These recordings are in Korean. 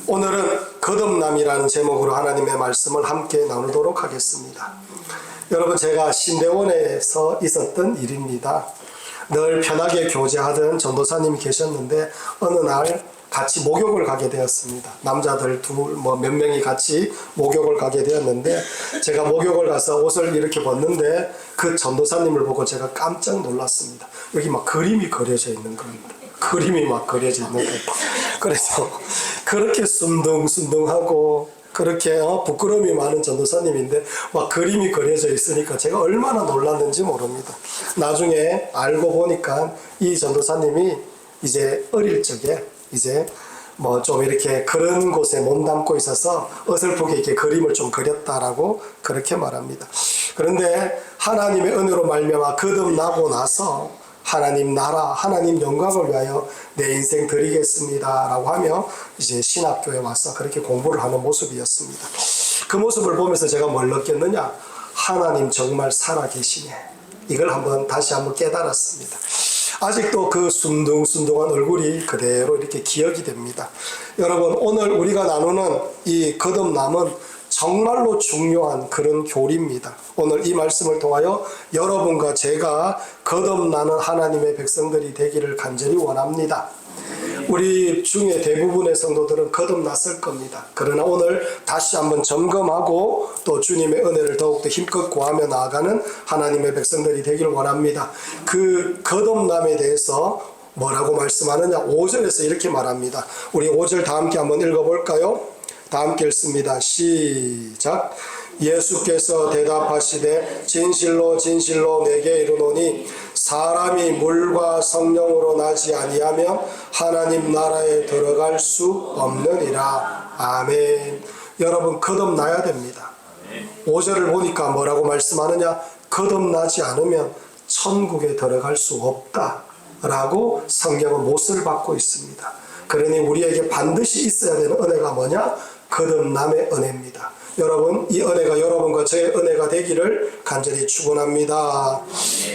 오늘은 거듭남이라는 제목으로 하나님의 말씀을 함께 나누도록 하겠습니다. 여러분, 제가 신대원에서 있었던 일입니다. 늘 편하게 교제하던 전도사님이 계셨는데 어느 날 같이 목욕을 가게 되었습니다. 남자들 몇 명이 같이 목욕을 가게 되었는데, 제가 목욕을 가서 옷을 이렇게 벗는데 그 전도사님을 보고 제가 깜짝 놀랐습니다. 여기 막 그림이 그려져 있는 겁니다. 그림이 막 그려져 있는 거예요. 그래서 그렇게 순둥순둥하고 그렇게 부끄러움이 많은 전도사님인데 막 그림이 그려져 있으니까 제가 얼마나 놀랐는지 모릅니다. 나중에 알고 보니까 이 전도사님이 이제 어릴 적에 이제 좀 이렇게 그런 곳에 몸담고 있어서 어설프게 이렇게 그림을 좀 그렸다라고 그렇게 말합니다. 그런데 하나님의 은혜로 말미암아 거듭나고 나서 하나님 나라, 하나님 영광을 위하여 내 인생 드리겠습니다 라고 하며 이제 신학교에 와서 그렇게 공부를 하는 모습이었습니다. 그 모습을 보면서 제가 뭘 느꼈느냐? 하나님 정말 살아계시네. 이걸 다시 한번 깨달았습니다. 아직도 그 순둥순둥한 얼굴이 그대로 이렇게 기억이 됩니다. 여러분, 오늘 우리가 나누는 이 거듭남은 정말로 중요한 그런 교리입니다. 오늘 이 말씀을 통하여 여러분과 제가 거듭나는 하나님의 백성들이 되기를 간절히 원합니다. 우리 중에 대부분의 성도들은 거듭났을 겁니다. 그러나 오늘 다시 한번 점검하고 또 주님의 은혜를 더욱더 힘껏 구하며 나아가는 하나님의 백성들이 되기를 원합니다. 그 거듭남에 대해서 뭐라고 말씀하느냐? 5절에서 이렇게 말합니다. 우리 5절 다 함께 한번 읽어볼까요? 다 함께 읽습니다. 시작. 예수께서 대답하시되 진실로 진실로 내게 이르노니 사람이 물과 성령으로 나지 아니하면 하나님 나라에 들어갈 수 없느니라. 아멘. 여러분, 거듭나야 됩니다. 5절을 보니까 뭐라고 말씀하느냐? 거듭나지 않으면 천국에 들어갈 수 없다 라고 성경은 못을 받고 있습니다. 그러니 우리에게 반드시 있어야 되는 은혜가 뭐냐? 거듭남의 은혜입니다. 여러분, 이 은혜가 여러분과 저의 은혜가 되기를 간절히 축원합니다.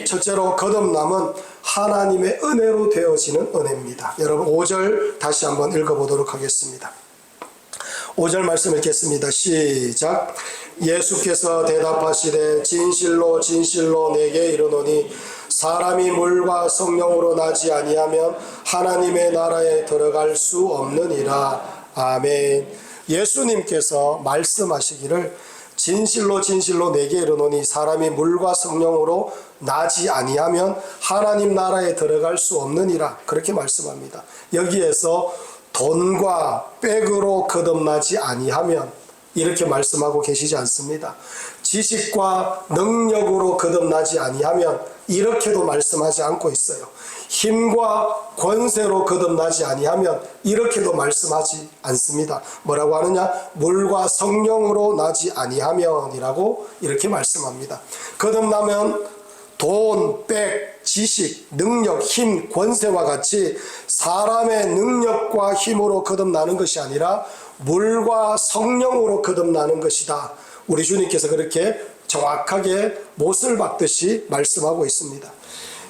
첫째로, 거듭남은 하나님의 은혜로 되어지는 은혜입니다. 여러분, 5절 다시 한번 읽어보도록 하겠습니다. 5절 말씀 읽겠습니다. 시작. 예수께서 대답하시되 진실로 진실로 내게 이르노니 사람이 물과 성령으로 나지 아니하면 하나님의 나라에 들어갈 수 없느니라. 아멘. 예수님께서 말씀하시기를 진실로 진실로 내게 이르노니 사람이 물과 성령으로 나지 아니하면 하나님 나라에 들어갈 수 없느니라. 그렇게 말씀합니다. 여기에서 돈과 백으로 거듭나지 아니하면 이렇게 말씀하고 계시지 않습니다. 지식과 능력으로 거듭나지 아니하면 이렇게도 말씀하지 않고 있어요. 힘과 권세로 거듭나지 아니하면 이렇게도 말씀하지 않습니다. 뭐라고 하느냐? 물과 성령으로 나지 아니하면이라고 이렇게 말씀합니다. 거듭나면 돈, 백, 지식, 능력, 힘, 권세와 같이 사람의 능력과 힘으로 거듭나는 것이 아니라 물과 성령으로 거듭나는 것이다. 우리 주님께서 그렇게 정확하게 못을 박듯이 말씀하고 있습니다.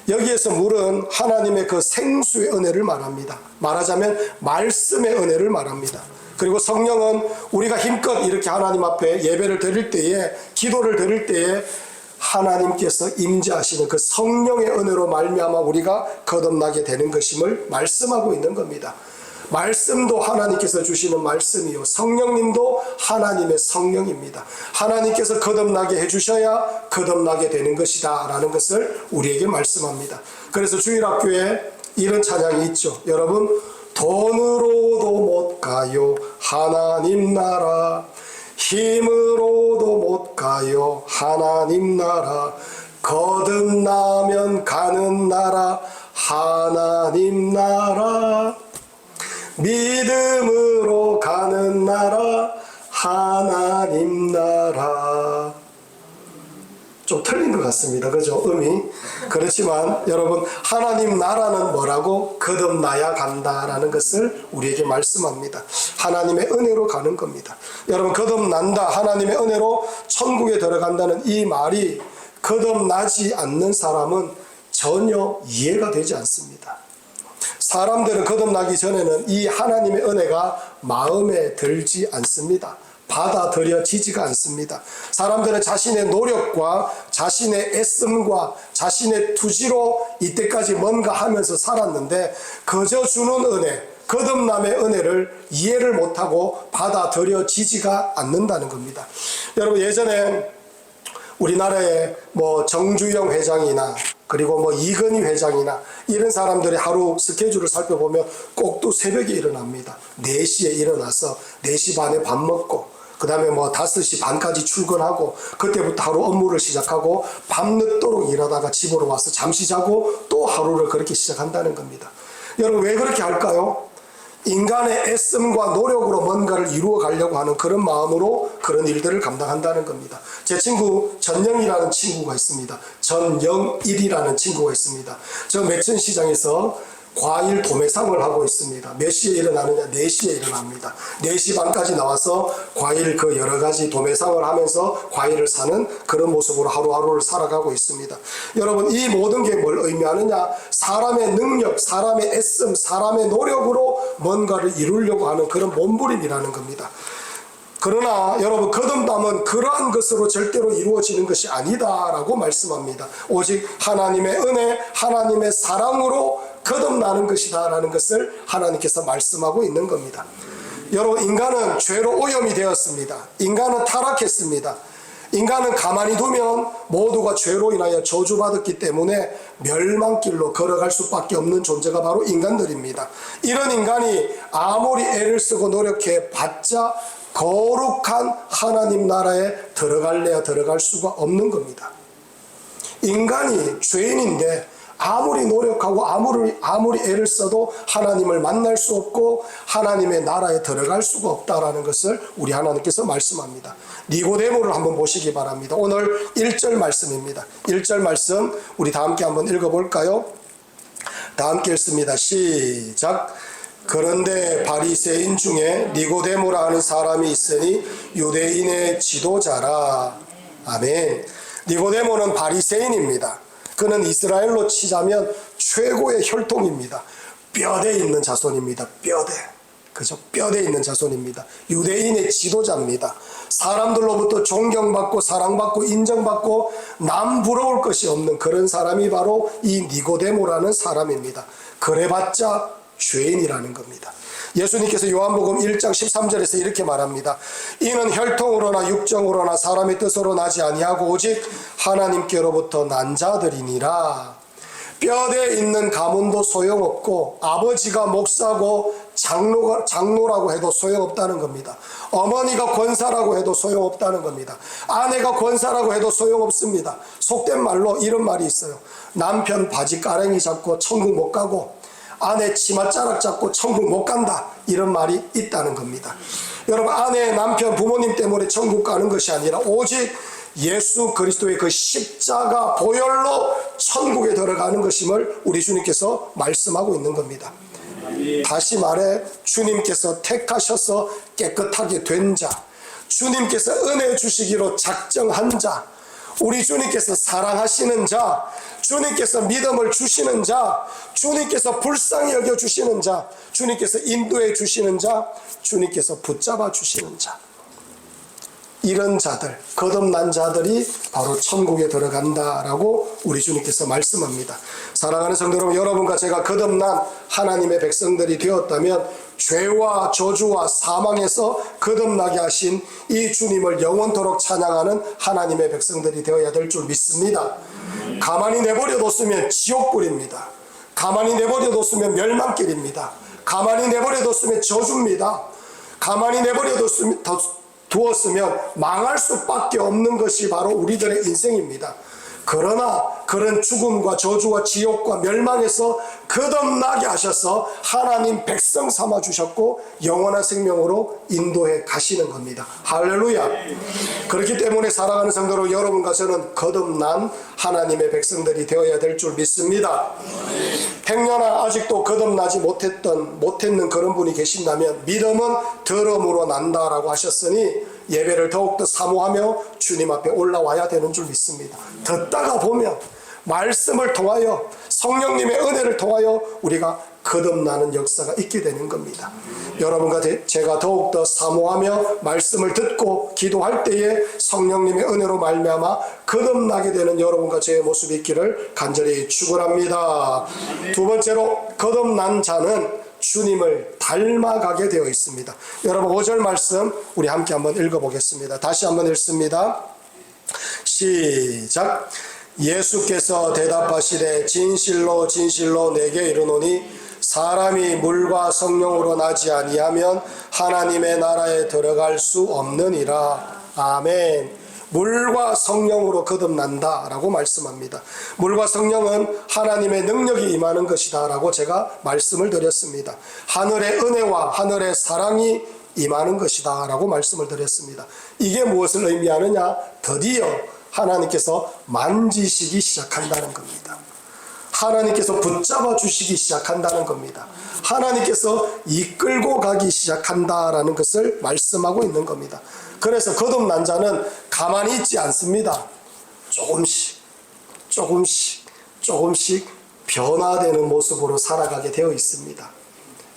여기에서 물은 하나님의 그 생수의 은혜를 말합니다. 말하자면 말씀의 은혜를 말합니다. 그리고 성령은 우리가 힘껏 이렇게 하나님 앞에 예배를 드릴 때에, 기도를 드릴 때에 하나님께서 임재하시는 그 성령의 은혜로 말미암아 우리가 거듭나게 되는 것임을 말씀하고 있는 겁니다. 말씀도 하나님께서 주시는 말씀이요, 성령님도 하나님의 성령입니다. 하나님께서 거듭나게 해주셔야 거듭나게 되는 것이다 라는 것을 우리에게 말씀합니다. 그래서 주일학교에 이런 찬양이 있죠. 여러분, 돈으로도 못 가요 하나님 나라, 힘으로도 못 가요 하나님 나라, 거듭나면 가는 나라 하나님 나라, 믿음으로 가는 나라 하나님 나라. 좀 틀린 것 같습니다. 그죠? 음이. 그렇지만 여러분, 하나님 나라는 뭐라고? 거듭나야 간다라는 것을 우리에게 말씀합니다. 하나님의 은혜로 가는 겁니다. 여러분, 거듭난다, 하나님의 은혜로 천국에 들어간다는 이 말이 거듭나지 않는 사람은 전혀 이해가 되지 않습니다. 사람들은 거듭나기 전에는 이 하나님의 은혜가 마음에 들지 않습니다. 받아들여지지가 않습니다. 사람들은 자신의 노력과 자신의 애씀과 자신의 투지로 이때까지 뭔가 하면서 살았는데 그저 주는 은혜, 거듭남의 은혜를 이해를 못하고 받아들여지지가 않는다는 겁니다. 여러분, 예전에 우리나라에 정주영 회장이나 그리고 이건희 회장이나 이런 사람들이 하루 스케줄을 살펴보면 꼭 또 새벽에 일어납니다. 4시에 일어나서 4시 반에 밥 먹고 그 다음에 5시 반까지 출근하고 그때부터 하루 업무를 시작하고 밤늦도록 일하다가 집으로 와서 잠시 자고 또 하루를 그렇게 시작한다는 겁니다. 여러분, 왜 그렇게 할까요? 인간의 애씀과 노력으로 뭔가를 이루어 가려고 하는 그런 마음으로 그런 일들을 감당한다는 겁니다. 제 친구 전영이라는 친구가 있습니다. 전영일이라는 친구가 있습니다. 저 매천시장에서 과일 도매상을 하고 있습니다. 몇 시에 일어나느냐? 4시에 일어납니다. 4시 반까지 나와서 과일 여러 가지 도매상을 하면서 과일을 사는 그런 모습으로 하루하루를 살아가고 있습니다. 여러분, 이 모든 게 뭘 의미하느냐? 사람의 능력, 사람의 애씀, 사람의 노력으로 뭔가를 이루려고 하는 그런 몸부림이라는 겁니다. 그러나 여러분, 거듭남은 그러한 것으로 절대로 이루어지는 것이 아니다라고 말씀합니다. 오직 하나님의 은혜, 하나님의 사랑으로 거듭나는 것이다 라는 것을 하나님께서 말씀하고 있는 겁니다. 여러분, 인간은 죄로 오염이 되었습니다. 인간은 타락했습니다. 인간은 가만히 두면 모두가 죄로 인하여 저주받았기 때문에 멸망길로 걸어갈 수밖에 없는 존재가 바로 인간들입니다. 이런 인간이 아무리 애를 쓰고 노력해 봤자 거룩한 하나님 나라에 들어갈래야 들어갈 수가 없는 겁니다. 인간이 죄인인데 아무리 노력하고 아무리 애를 써도 하나님을 만날 수 없고 하나님의 나라에 들어갈 수가 없다라는 것을 우리 하나님께서 말씀합니다. 니고데모를 한번 보시기 바랍니다. 오늘 1절 말씀입니다. 1절 말씀 우리 다 함께 한번 읽어볼까요? 다 함께 읽습니다. 시작. 그런데 바리새인 중에 니고데모라 하는 사람이 있으니 유대인의 지도자라. 아멘. 니고데모는 바리새인입니다. 그는 이스라엘로 치자면 최고의 혈통입니다. 뼈대 있는 자손입니다. 뼈대. 그죠? 뼈대 있는 자손입니다. 유대인의 지도자입니다. 사람들로부터 존경받고 사랑받고 인정받고 남 부러울 것이 없는 그런 사람이 바로 이 니고데모라는 사람입니다. 그래봤자 죄인이라는 겁니다. 예수님께서 요한복음 1장 13절에서 이렇게 말합니다. 이는 혈통으로나 육정으로나 사람의 뜻으로 나지 아니하고 오직 하나님께로부터 난 자들이니라. 뼈대에 있는 가문도 소용없고 아버지가 목사고 장로라고 해도 소용없다는 겁니다. 어머니가 권사라고 해도 소용없다는 겁니다. 아내가 권사라고 해도 소용없습니다. 속된 말로 이런 말이 있어요. 남편 바지 가랭이 잡고 천국 못 가고 아내 치맛자락 잡고 천국 못 간다, 이런 말이 있다는 겁니다. 여러분, 아내, 남편, 부모님 때문에 천국 가는 것이 아니라 오직 예수 그리스도의 그 십자가 보혈로 천국에 들어가는 것임을 우리 주님께서 말씀하고 있는 겁니다. 다시 말해, 주님께서 택하셔서 깨끗하게 된 자, 주님께서 은혜 주시기로 작정한 자, 우리 주님께서 사랑하시는 자, 주님께서 믿음을 주시는 자, 주님께서 불쌍히 여겨주시는 자, 주님께서 인도해 주시는 자, 주님께서 붙잡아 주시는 자, 이런 자들, 거듭난 자들이 바로 천국에 들어간다라고 우리 주님께서 말씀합니다. 사랑하는 성도 여러분, 여러분과 제가 거듭난 하나님의 백성들이 되었다면 죄와 저주와 사망에서 거듭나게 하신 이 주님을 영원토록 찬양하는 하나님의 백성들이 되어야 될 줄 믿습니다. 가만히 내버려뒀으면 지옥불입니다. 가만히 내버려뒀으면 멸망길입니다. 가만히 내버려뒀으면 저주입니다. 가만히 두었으면 망할 수밖에 없는 것이 바로 우리들의 인생입니다. 그러나 그런 죽음과 저주와 지옥과 멸망에서 거듭나게 하셔서 하나님 백성 삼아 주셨고 영원한 생명으로 인도해 가시는 겁니다. 할렐루야. 그렇기 때문에 사랑하는 성도로 여러분과 저는 거듭난 하나님의 백성들이 되어야 될 줄 믿습니다. 행여나 아직도 거듭나지 못했는 그런 분이 계신다면 믿음은 들음으로 난다라고 하셨으니 예배를 더욱더 사모하며 주님 앞에 올라와야 되는 줄 믿습니다. 듣다가 보면 말씀을 통하여 성령님의 은혜를 통하여 우리가 거듭나는 역사가 있게 되는 겁니다. 여러분과 제가 더욱더 사모하며 말씀을 듣고 기도할 때에 성령님의 은혜로 말미암아 거듭나게 되는 여러분과 저의 모습이 있기를 간절히 축원합니다. 두 번째로, 거듭난 자는 주님을 닮아가게 되어 있습니다. 여러분 5절 말씀 우리 함께 한번 읽어보겠습니다. 다시 한번 읽습니다. 시작. 예수께서 대답하시되 진실로 진실로 내게 이르노니 사람이 물과 성령으로 나지 아니하면 하나님의 나라에 들어갈 수 없느니라. 아멘. 물과 성령으로 거듭난다 라고 말씀합니다. 물과 성령은 하나님의 능력이 임하는 것이다 라고 제가 말씀을 드렸습니다. 하늘의 은혜와 하늘의 사랑이 임하는 것이다 라고 말씀을 드렸습니다. 이게 무엇을 의미하느냐? 드디어 하나님께서 만지시기 시작한다는 겁니다. 하나님께서 붙잡아 주시기 시작한다는 겁니다. 하나님께서 이끌고 가기 시작한다라는 것을 말씀하고 있는 겁니다. 그래서 거듭난 자는 가만히 있지 않습니다. 조금씩 변화되는 모습으로 살아가게 되어 있습니다.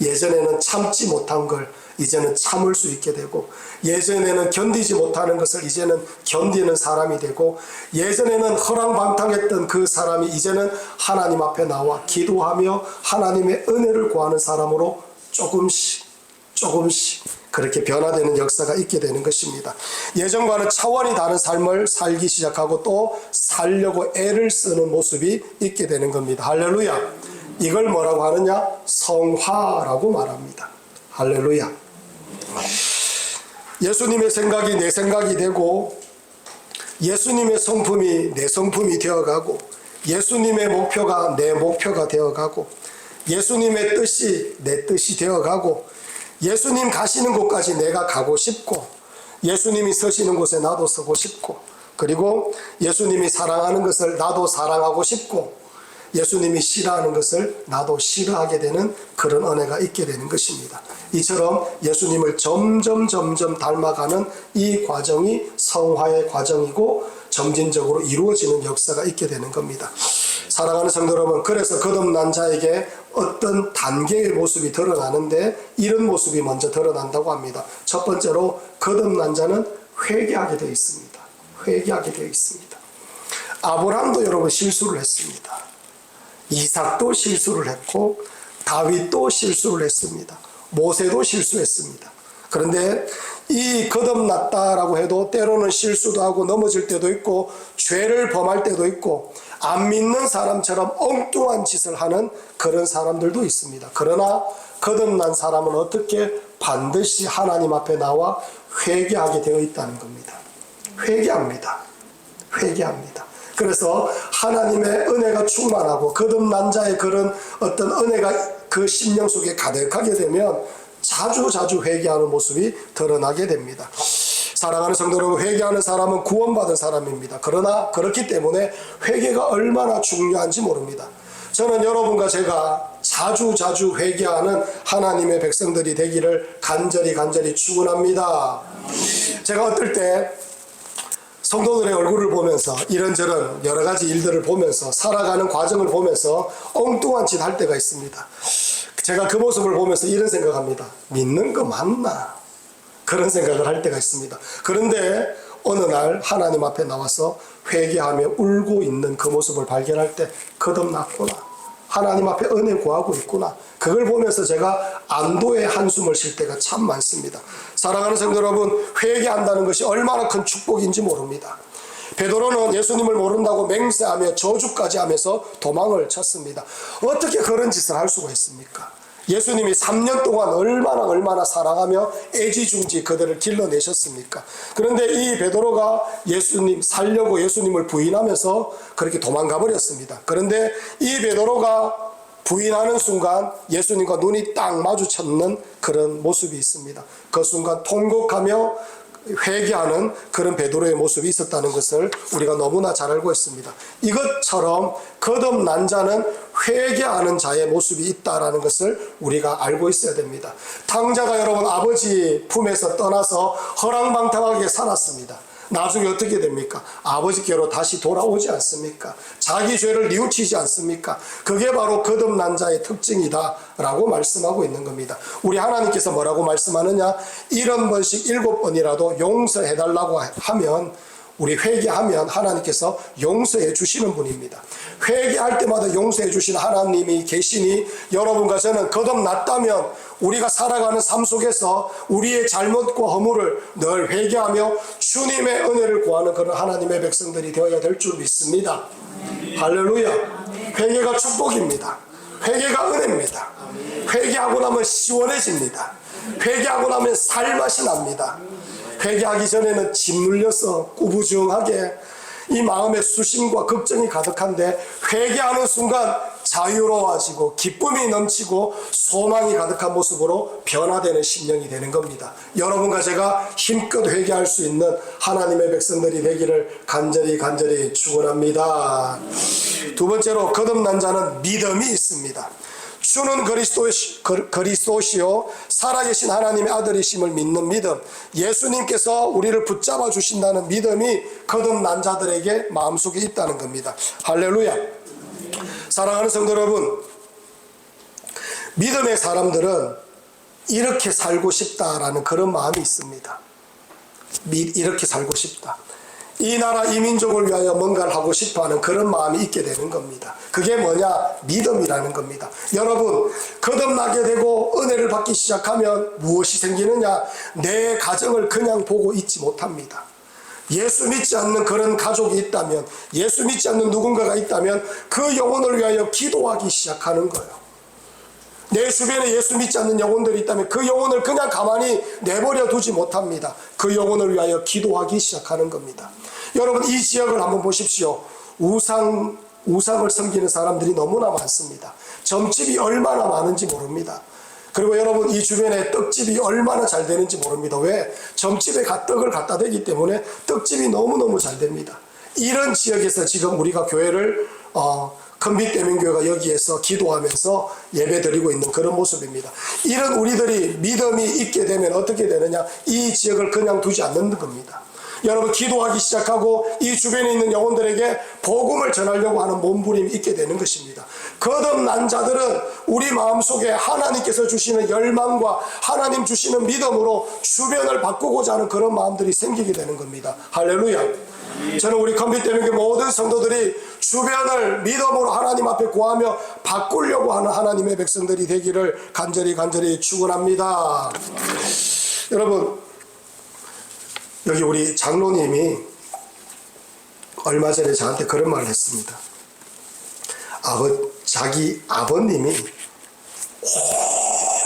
예전에는 참지 못한 걸 이제는 참을 수 있게 되고, 예전에는 견디지 못하는 것을 이제는 견디는 사람이 되고, 예전에는 허랑방탕했던 그 사람이 이제는 하나님 앞에 나와 기도하며 하나님의 은혜를 구하는 사람으로 조금씩 그렇게 변화되는 역사가 있게 되는 것입니다. 예전과는 차원이 다른 삶을 살기 시작하고 또 살려고 애를 쓰는 모습이 있게 되는 겁니다. 할렐루야. 이걸 뭐라고 하느냐? 성화라고 말합니다. 할렐루야. 예수님의 생각이 내 생각이 되고, 예수님의 성품이 내 성품이 되어가고, 예수님의 목표가 내 목표가 되어가고, 예수님의 뜻이 내 뜻이 되어가고, 예수님 가시는 곳까지 내가 가고 싶고, 예수님이 서시는 곳에 나도 서고 싶고, 그리고 예수님이 사랑하는 것을 나도 사랑하고 싶고, 예수님이 싫어하는 것을 나도 싫어하게 되는 그런 은혜가 있게 되는 것입니다. 이처럼 예수님을 점점 닮아가는 이 과정이 성화의 과정이고 점진적으로 이루어지는 역사가 있게 되는 겁니다. 사랑하는 성도 여러분, 그래서 거듭난 자에게 어떤 단계의 모습이 드러나는데 이런 모습이 먼저 드러난다고 합니다. 첫 번째로, 거듭난 자는 회개하게 되어 있습니다. 회개하게 되어 있습니다. 아브라함도 여러분 실수를 했습니다. 이삭도 실수를 했고, 다윗도 실수를 했습니다. 모세도 실수했습니다. 그런데 이 거듭났다라고 해도 때로는 실수도 하고 넘어질 때도 있고 죄를 범할 때도 있고 안 믿는 사람처럼 엉뚱한 짓을 하는 그런 사람들도 있습니다. 그러나 거듭난 사람은 어떻게? 반드시 하나님 앞에 나와 회개하게 되어 있다는 겁니다. 회개합니다. 그래서 하나님의 은혜가 충만하고 거듭난 자의 그런 어떤 은혜가 그 심령 속에 가득하게 되면 자주 회개하는 모습이 드러나게 됩니다. 사랑하는 성도 여러분, 회개하는 사람은 구원받은 사람입니다. 그러나 그렇기 때문에 회개가 얼마나 중요한지 모릅니다. 저는 여러분과 제가 자주 회개하는 하나님의 백성들이 되기를 간절히 축원합니다. 제가 어떨 때 성도들의 얼굴을 보면서 이런저런 여러 가지 일들을 보면서 살아가는 과정을 보면서 엉뚱한 짓 할 때가 있습니다. 제가 그 모습을 보면서 이런 생각합니다. 믿는 거 맞나? 그런 생각을 할 때가 있습니다. 그런데 어느 날 하나님 앞에 나와서 회개하며 울고 있는 그 모습을 발견할 때 거듭났구나. 하나님 앞에 은혜 구하고 있구나. 그걸 보면서 제가 안도의 한숨을 쉴 때가 참 많습니다. 사랑하는 성도 여러분, 회개한다는 것이 얼마나 큰 축복인지 모릅니다. 베드로는 예수님을 모른다고 맹세하며 저주까지 하면서 도망을 쳤습니다. 어떻게 그런 짓을 할 수가 있습니까? 예수님이 3년 동안 얼마나 사랑하며 애지중지 그들을 길러내셨습니까? 그런데 이 베드로가 예수님 살려고 예수님을 부인하면서 그렇게 도망가 버렸습니다. 그런데 이 베드로가 부인하는 순간 예수님과 눈이 딱 마주쳤는 그런 모습이 있습니다. 그 순간 통곡하며 회개하는 그런 베드로의 모습이 있었다는 것을 우리가 너무나 잘 알고 있습니다. 이것처럼 거듭난 자는 회개하는 자의 모습이 있다는 것을 우리가 알고 있어야 됩니다. 탕자가 여러분 아버지 품에서 떠나서 허랑방탕하게 살았습니다. 나중에 어떻게 됩니까? 아버지께로 다시 돌아오지 않습니까? 자기 죄를 뉘우치지 않습니까? 그게 바로 거듭난 자의 특징이다 라고 말씀하고 있는 겁니다. 우리 하나님께서 뭐라고 말씀하느냐? 70번씩 7번이라도 용서해달라고 하면, 우리 회개하면 하나님께서 용서해 주시는 분입니다. 회개할 때마다 용서해 주시는 하나님이 계시니, 여러분과 저는 거듭났다면 우리가 살아가는 삶 속에서 우리의 잘못과 허물을 늘 회개하며 주님의 은혜를 구하는 그런 하나님의 백성들이 되어야 될 줄 믿습니다. 할렐루야. 회개가 축복입니다. 회개가 은혜입니다. 회개하고 나면 시원해집니다. 회개하고 나면 살맛이 납니다. 회개하기 전에는 짓눌려서 꾸부정하게 이 마음에 수심과 걱정이 가득한데, 회개하는 순간 자유로워지고 기쁨이 넘치고 소망이 가득한 모습으로 변화되는 심령이 되는 겁니다. 여러분과 제가 힘껏 회개할 수 있는 하나님의 백성들이 되기를 간절히 축원합니다. 두 번째로, 거듭난 자는 믿음이 있습니다. 주는 그리스도시요 살아계신 하나님의 아들이심을 믿는 믿음, 예수님께서 우리를 붙잡아 주신다는 믿음이 거듭난 자들에게 마음속에 있다는 겁니다. 할렐루야. 사랑하는 성도 여러분, 믿음의 사람들은 이렇게 살고 싶다라는 그런 마음이 있습니다. 이렇게 살고 싶다, 이 나라 이 민족을 위하여 뭔가를 하고 싶어하는 그런 마음이 있게 되는 겁니다. 그게 뭐냐? 믿음이라는 겁니다. 여러분, 거듭나게 되고 은혜를 받기 시작하면 무엇이 생기느냐? 내 가정을 그냥 보고 있지 못합니다. 예수 믿지 않는 그런 가족이 있다면, 예수 믿지 않는 누군가가 있다면 그 영혼을 위하여 기도하기 시작하는 거예요. 내 주변에 예수 믿지 않는 영혼들이 있다면 그 영혼을 그냥 가만히 내버려 두지 못합니다. 그 영혼을 위하여 기도하기 시작하는 겁니다. 여러분, 이 지역을 한번 보십시오. 우상을 섬기는 사람들이 너무나 많습니다. 점집이 얼마나 많은지 모릅니다. 그리고 여러분, 이 주변에 떡집이 얼마나 잘 되는지 모릅니다. 왜? 점집에 떡을 갖다 대기 때문에 떡집이 너무너무 잘 됩니다. 이런 지역에서 지금 우리가 교회를 큰빛대명교회가 여기에서 기도하면서 예배드리고 있는 그런 모습입니다. 이런 우리들이 믿음이 있게 되면 어떻게 되느냐? 이 지역을 그냥 두지 않는 겁니다. 여러분, 기도하기 시작하고 이 주변에 있는 영혼들에게 복음을 전하려고 하는 몸부림이 있게 되는 것입니다. 거듭난 자들은 우리 마음속에 하나님께서 주시는 열망과 하나님 주시는 믿음으로 주변을 바꾸고자 하는 그런 마음들이 생기게 되는 겁니다. 할렐루야. 저는 우리 컴퓨터명교 모든 성도들이 주변을 믿음으로 하나님 앞에 구하며 바꾸려고 하는 하나님의 백성들이 되기를 간절히 축원합니다. 여러분, 여기 우리 장로님이 얼마 전에 저한테 그런 말을 했습니다. 자기 아버님이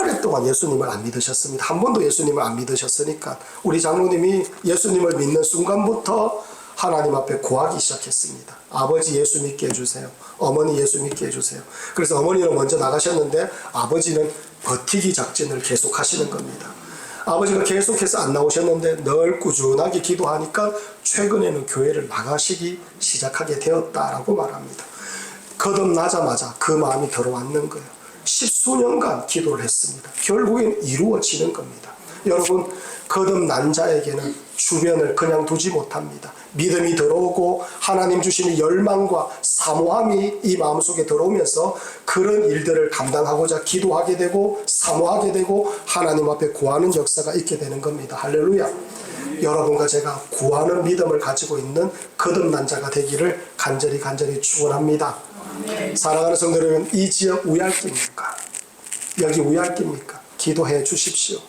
오랫동안 예수님을 안 믿으셨습니다. 한 번도 예수님을 안 믿으셨으니까 우리 장로님이 예수님을 믿는 순간부터 하나님 앞에 구하기 시작했습니다. 아버지 예수 믿게 해주세요. 어머니 예수 믿게 해주세요. 그래서 어머니는 먼저 나가셨는데 아버지는 버티기 작전을 계속 하시는 겁니다. 아버지가 계속해서 안 나오셨는데 늘 꾸준하게 기도하니까 최근에는 교회를 나가시기 시작하게 되었다라고 말합니다. 거듭나자마자 그 마음이 들어왔는 거예요. 10수년간 기도를 했습니다. 결국엔 이루어지는 겁니다. 여러분, 거듭난 자에게는 주변을 그냥 두지 못합니다. 믿음이 들어오고 하나님 주시는 열망과 사모함이 이 마음속에 들어오면서 그런 일들을 감당하고자 기도하게 되고 사모하게 되고 하나님 앞에 구하는 역사가 있게 되는 겁니다. 할렐루야. 여러분과 제가 구하는 믿음을 가지고 있는 거듭난 자가 되기를 간절히 축원합니다. 사랑하는 성도 여러분, 이 지역 우얄깁니까? 여기 우얄깁니까? 기도해 주십시오.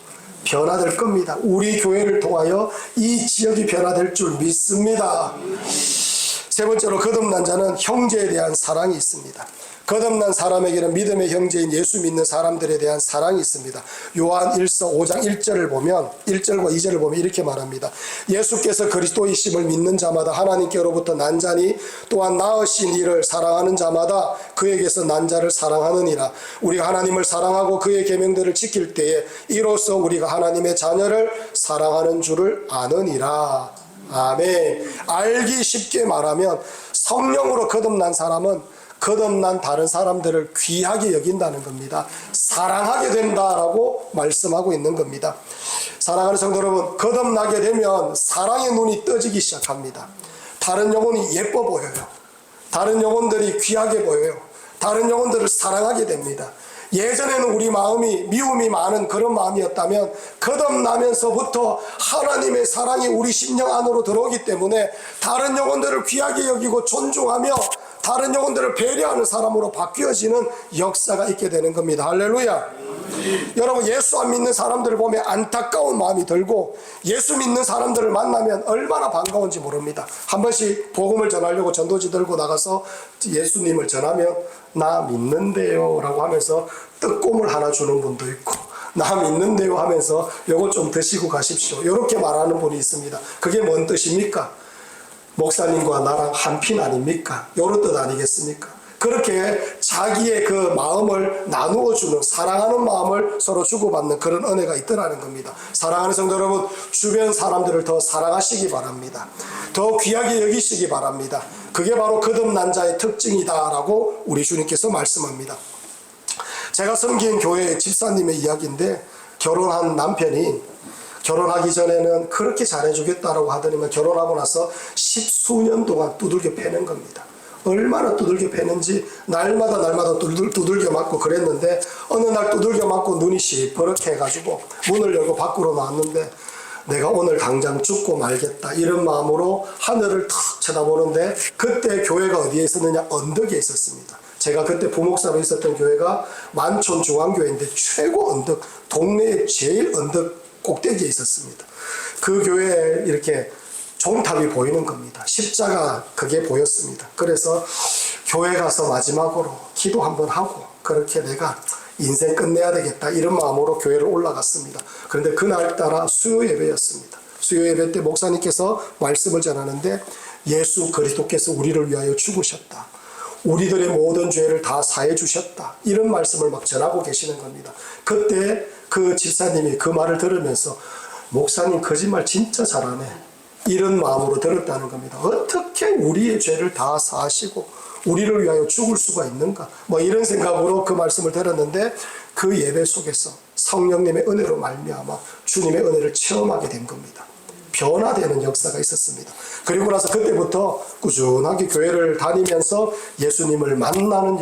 변화될 겁니다. 우리 교회를 통하여 이 지역이 변화될 줄 믿습니다. 세 번째로, 거듭난 자는 형제에 대한 사랑이 있습니다. 거듭난 사람에게는 믿음의 형제인 예수 믿는 사람들에 대한 사랑이 있습니다. 요한 1서 5장 1절을 보면 1절과 2절을 보면 이렇게 말합니다. 예수께서 그리스도이심을 믿는 자마다 하나님께로부터 난 자니 또한 낳으신 이를 사랑하는 자마다 그에게서 난 자를 사랑하느니라. 우리가 하나님을 사랑하고 그의 계명들을 지킬 때에 이로써 우리가 하나님의 자녀를 사랑하는 줄을 아느니라. 아멘. 알기 쉽게 말하면 성령으로 거듭난 사람은 거듭난 다른 사람들을 귀하게 여긴다는 겁니다. 사랑하게 된다라고 말씀하고 있는 겁니다. 사랑하는 성도 여러분, 거듭나게 되면 사랑의 눈이 떠지기 시작합니다. 다른 영혼이 예뻐 보여요. 다른 영혼들이 귀하게 보여요. 다른 영혼들을 사랑하게 됩니다. 예전에는 우리 마음이 미움이 많은 그런 마음이었다면 거듭나면서부터 하나님의 사랑이 우리 심령 안으로 들어오기 때문에 다른 영혼들을 귀하게 여기고 존중하며 다른 영혼들을 배려하는 사람으로 바뀌어지는 역사가 있게 되는 겁니다. 할렐루야. 여러분, 예수 안 믿는 사람들을 보면 안타까운 마음이 들고 예수 믿는 사람들을 만나면 얼마나 반가운지 모릅니다. 한 번씩 복음을 전하려고 전도지 들고 나가서 예수님을 전하면 나 믿는데요 라고 하면서 떡고물 하나 주는 분도 있고 나 믿는데요 하면서 요거 좀 드시고 가십시오 이렇게 말하는 분이 있습니다. 그게 뭔 뜻입니까? 목사님과 나랑 한 핀 아닙니까? 요런 뜻 아니겠습니까? 그렇게 자기의 그 마음을 나누어 주는, 사랑하는 마음을 서로 주고받는 그런 은혜가 있더라는 겁니다. 사랑하는 성도 여러분, 주변 사람들을 더 사랑하시기 바랍니다. 더 귀하게 여기시기 바랍니다. 그게 바로 거듭난 자의 특징이다라고 우리 주님께서 말씀합니다. 제가 섬긴 교회 집사님의 이야기인데, 결혼한 남편이 결혼하기 전에는 그렇게 잘해주겠다라고 하더니만 결혼하고 나서 10수년 동안 두들겨 패는 겁니다. 얼마나 두들겨 패는지 날마다 두들겨 맞고 그랬는데 어느 날 두들겨 맞고 눈이 시퍼렇게 해가지고 문을 열고 밖으로 나왔는데 내가 오늘 당장 죽고 말겠다 이런 마음으로 하늘을 탁 쳐다보는데 그때 교회가 어디에 있었느냐? 언덕에 있었습니다. 제가 그때 부목사로 있었던 교회가 만촌 중앙교회인데 최고 언덕, 동네의 제일 언덕 꼭대기에 있었습니다. 그 교회에 이렇게 종탑이 보이는 겁니다. 십자가 그게 보였습니다. 그래서 교회 가서 마지막으로 기도 한번 하고 그렇게 내가 인생 끝내야 되겠다 이런 마음으로 교회를 올라갔습니다. 그런데 그날따라 수요 예배였습니다. 수요 예배 때 목사님께서 말씀을 전하는데 예수 그리스도께서 우리를 위하여 죽으셨다. 우리들의 모든 죄를 다 사해 주셨다. 이런 말씀을 막 전하고 계시는 겁니다. 그때 그 집사님이 그 말을 들으면서 목사님 거짓말 진짜 잘하네. 이런 마음으로 들었다는 겁니다. 어떻게 우리의 죄를 다 사하시고 우리를 위하여 죽을 수가 있는가? 뭐 이런 생각으로 그 말씀을 들었는데 그 예배 속에서 성령님의 은혜로 말미암아 주님의 은혜를 체험하게 된 겁니다. 변화되는 역사가 있었습니다. 그리고 나서 그때부터 꾸준하게 교회를 다니면서 예수님을 만나는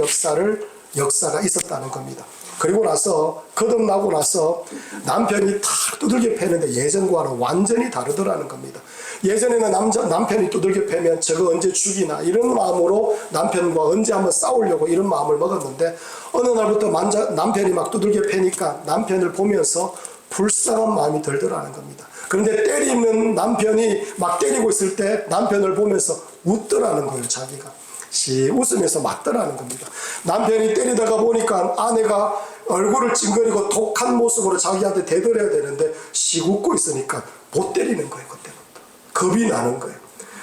역사가 있었다는 겁니다. 그리고 나서 거듭나고 나서 남편이 탁 두들겨 패는데 예전과는 완전히 다르더라는 겁니다. 예전에는 남편이 두들겨 패면 저거 언제 죽이나 이런 마음으로 남편과 언제 한번 싸우려고 이런 마음을 먹었는데 어느 날부터 남편이 막 두들겨 패니까 남편을 보면서 불쌍한 마음이 들더라는 겁니다. 그런데 때리는 남편이 막 때리고 있을 때 남편을 보면서 웃더라는 거예요. 자기가 웃으면서 맞더라는 겁니다. 남편이 때리다가 보니까 아내가 얼굴을 찡그리고 독한 모습으로 자기한테 대들어야 되는데 웃고 있으니까 못 때리는 거예요. 그때부터 겁이 나는 거예요.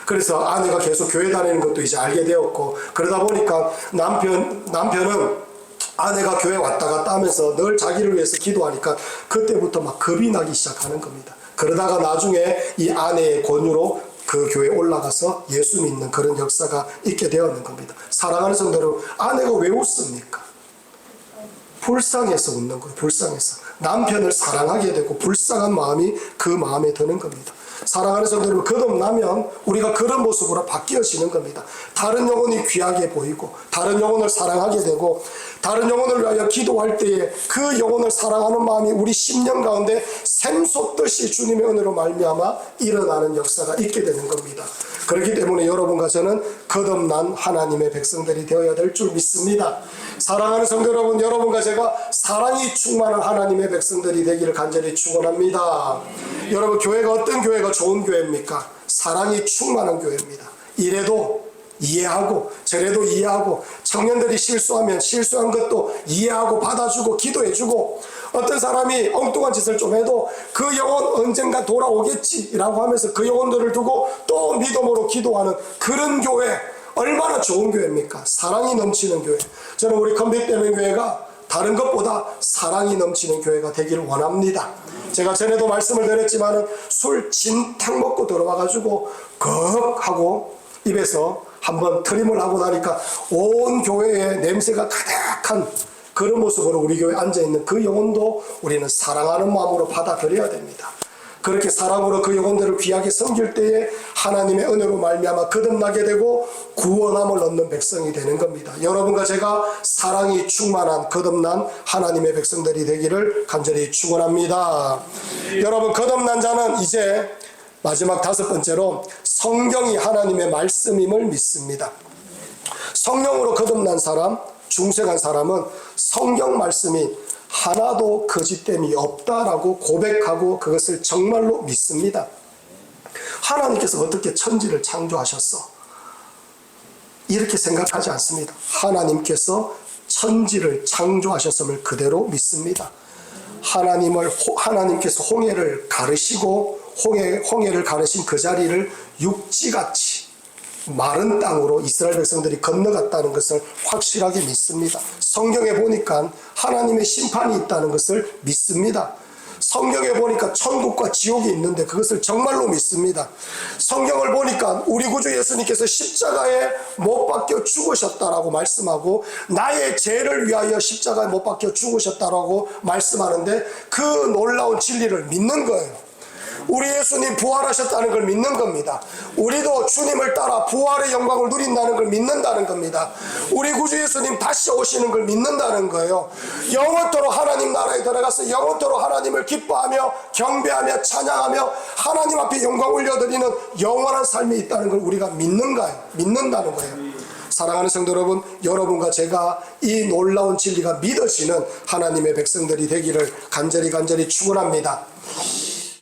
그래서 아내가 계속 교회 다니는 것도 이제 알게 되었고 그러다 보니까 남편은 아내가 교회 왔다 갔다 하면서 늘 자기를 위해서 기도하니까 그때부터 막 겁이 나기 시작하는 겁니다. 그러다가 나중에 이 아내의 권유로 그 교회에 올라가서 예수 믿는 그런 역사가 있게 되었는 겁니다. 사랑하는 성도 여러분, 아내가 왜 웃습니까? 불쌍해서 웃는 거예요. 불쌍해서. 남편을 사랑하게 되고 불쌍한 마음이 그 마음에 드는 겁니다. 사랑하는 성도 여러분, 거듭나면 우리가 그런 모습으로 바뀌어지는 겁니다. 다른 영혼이 귀하게 보이고 다른 영혼을 사랑하게 되고 다른 영혼을 위하여 기도할 때에 그 영혼을 사랑하는 마음이 우리 심령 가운데 샘솟듯이 주님의 은혜로 말미암아 일어나는 역사가 있게 되는 겁니다. 그렇기 때문에 여러분과 저는 거듭난 하나님의 백성들이 되어야 될 줄 믿습니다. 사랑하는 성도 여러분, 여러분과 제가 사랑이 충만한 하나님의 백성들이 되기를 간절히 축원합니다. 여러분, 교회가 어떤 교회가 좋은 교회입니까? 사랑이 충만한 교회입니다. 이래도 이해하고 저래도 이해하고 청년들이 실수하면 실수한 것도 이해하고 받아주고 기도해주고 어떤 사람이 엉뚱한 짓을 좀 해도 그 영혼 언젠가 돌아오겠지라고 하면서 그 영혼들을 두고 또 믿음으로 기도하는 그런 교회, 얼마나 좋은 교회입니까? 사랑이 넘치는 교회. 저는 우리 컨빅되는 교회가 다른 것보다 사랑이 넘치는 교회가 되기를 원합니다. 제가 전에도 말씀을 드렸지만 술 진탕 먹고 들어와가지고 꺽 하고 입에서 한번 트림을 하고 나니까 온 교회에 냄새가 가득한 그런 모습으로 우리 교회에 앉아있는 그 영혼도 우리는 사랑하는 마음으로 받아들여야 됩니다. 그렇게 사랑으로 그 영혼들을 귀하게 섬길 때에 하나님의 은혜로 말미암아 거듭나게 되고 구원함을 얻는 백성이 되는 겁니다. 여러분과 제가 사랑이 충만한 거듭난 하나님의 백성들이 되기를 간절히 축원합니다. 여러분, 거듭난 자는 이제 마지막 5번째로 성경이 하나님의 말씀임을 믿습니다. 성령으로 거듭난 사람, 중생한 사람은 성경 말씀이 하나도 거짓됨이 없다라고 고백하고 그것을 정말로 믿습니다. 하나님께서 어떻게 천지를 창조하셨어? 이렇게 생각하지 않습니다. 하나님께서 천지를 창조하셨음을 그대로 믿습니다. 하나님께서 홍해를 가르시고 홍해를 가르신 그 자리를 육지같이 마른 땅으로 이스라엘 백성들이 건너갔다는 것을 확실하게 믿습니다. 성경에 보니까 하나님의 심판이 있다는 것을 믿습니다. 성경에 보니까 천국과 지옥이 있는데 그것을 정말로 믿습니다. 성경을 보니까 우리 구주 예수님께서 십자가에 못 박혀 죽으셨다라고 말씀하고 나의 죄를 위하여 십자가에 못 박혀 죽으셨다라고 말씀하는데 그 놀라운 진리를 믿는 거예요. 우리 예수님 부활하셨다는 걸 믿는 겁니다. 우리도 주님을 따라 부활의 영광을 누린다는 걸 믿는다는 겁니다. 우리 구주 예수님 다시 오시는 걸 믿는다는 거예요. 영원토록 하나님 나라에 들어가서 영원토록 하나님을 기뻐하며 경배하며 찬양하며 하나님 앞에 영광 올려드리는 영원한 삶이 있다는 걸 우리가 믿는다는 거예요. 사랑하는 성도 여러분, 여러분과 제가 이 놀라운 진리가 믿어지는 하나님의 백성들이 되기를 간절히 축원합니다.